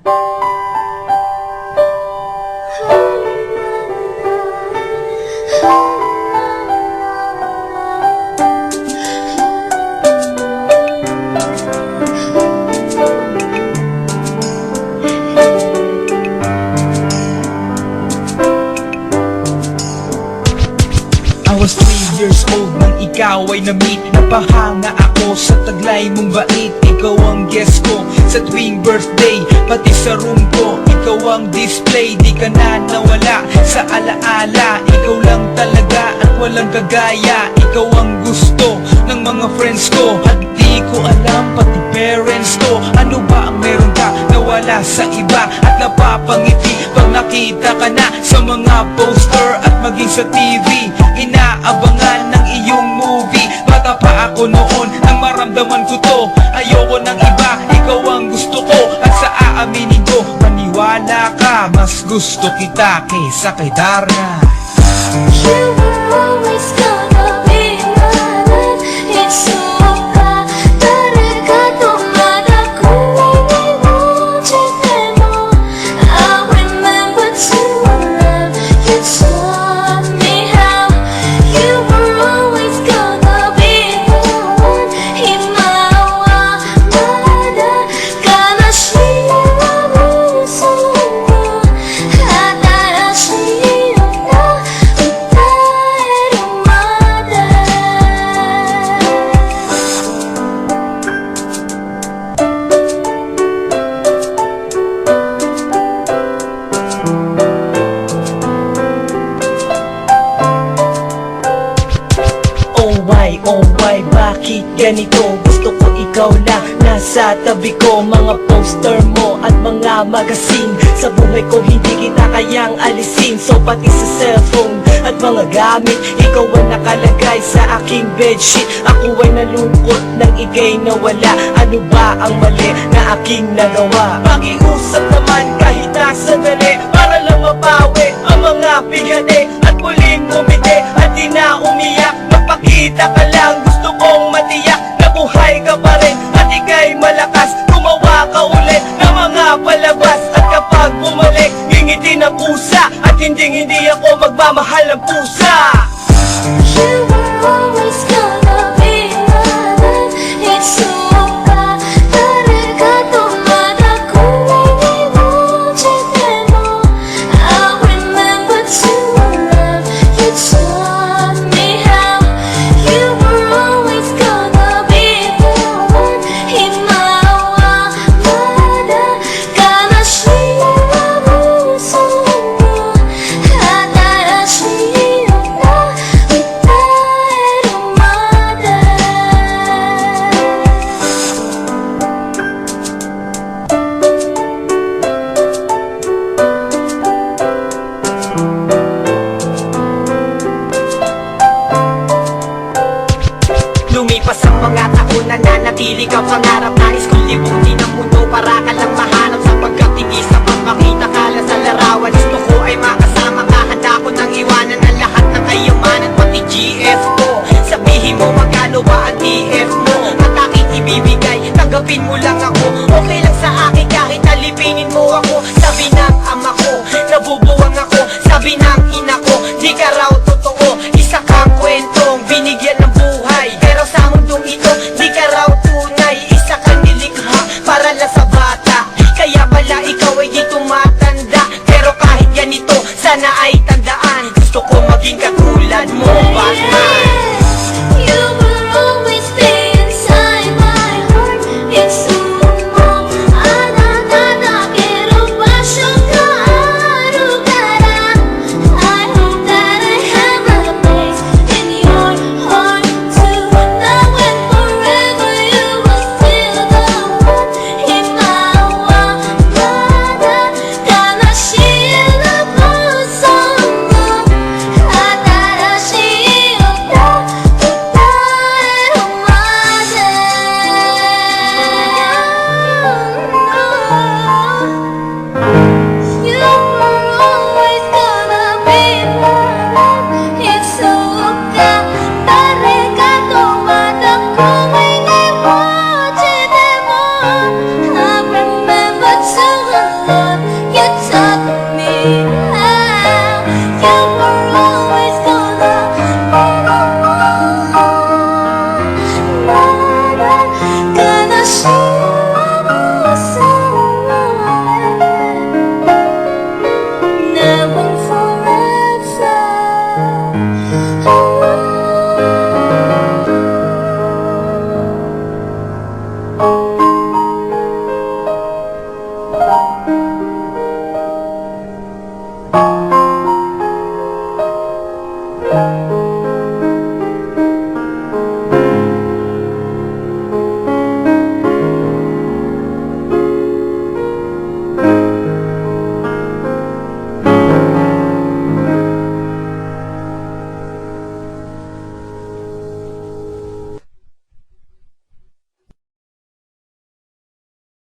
I was 3 years old nang ikaw ay na-meet. Napahanga ako sa taglay mong bait. Ikaw ang guest ko sa tuwing birthday, pati sa room ko. Ikaw ang display, di ka na nawala sa alaala. Ikaw lang talaga at walang kagaya. Ikaw ang gusto ng mga friends ko, at di ko alam pati parents ko. Ano ba ang meron ka na wala sa iba, at napapangiti pag nakita ka na sa mga poster at maging sa TV. Inaabangan ng iyong movie. Bata pa ako noon nang maramdaman ko to. Ayoko ng iba, ikaw ang gusto ko. At sa aaminin ko, maniwala ka, mas gusto kita kaysa kay Darna. You were always gonna be mine. It's so bad. 다르가 동마다 꿈이 멈출 때도 I remember to love you taught me how. You were always gonna be the one. 희망과 마다 가나시와 무서워 하나씩 Oh why, bakit ganito? Gusto ko ikaw lang nasa tabi ko. Mga poster mo at mga magazine, sa buhay ko hindi kita kayang alisin. So pati sa cellphone at mga gamit, ikaw ang nakalagay sa aking bedsheet. Ako ay nalungkot nang ika'y nawala. Ano ba ang mali na aking nagawa? Pakiusap naman kahit na sandali, para lang mapawi ang mga bigane at muling umiti at di na umiyak. Magpakita ka lang, gusto kong matiyak na buhay ka pa rin at ika'y malakas. Gumawa ka ulit ng mga palabas, at kapag bumalik, ngingiti ng pusa, at hindi ako magmamahal ng pusa. You were always gonna be mine. It's so bad. 다르가 동마다 꿈이 멈출 때도 I remember to love you taught me how. You were always gonna be the one. 희망과 마다 가나시와 무서워 하나씩 Lumipas ang mga taon, nananatili ka pangarap. Nais kong libutin ang mundo para ka lang mahanap. Sapagkat hindi sapat makita ka lang sa larawan. Gusto ko ay makasama ka, handa ko nang iwanan ang lahat ng kayamanan, pati GF ko. Sabihin mo magkano ba ang TF mo, at aking ibibigay, tanggapin mo lang ako. Okay lang sa akin kahit alipinin mo ako. Sabi ng ama ko, nabubuwang ako. Sabi ng ina ko, di ka raw totoo. Isa kang kwentong binigyan ng buhay, pero sa mundong ito, di ka raw tunay. Isa kang nilikha para lang sa bata, kaya pala ikaw ay di tumatanda. Pero kahit ganito, sana ay tandaan, gusto ko maging katulad mo, Batman.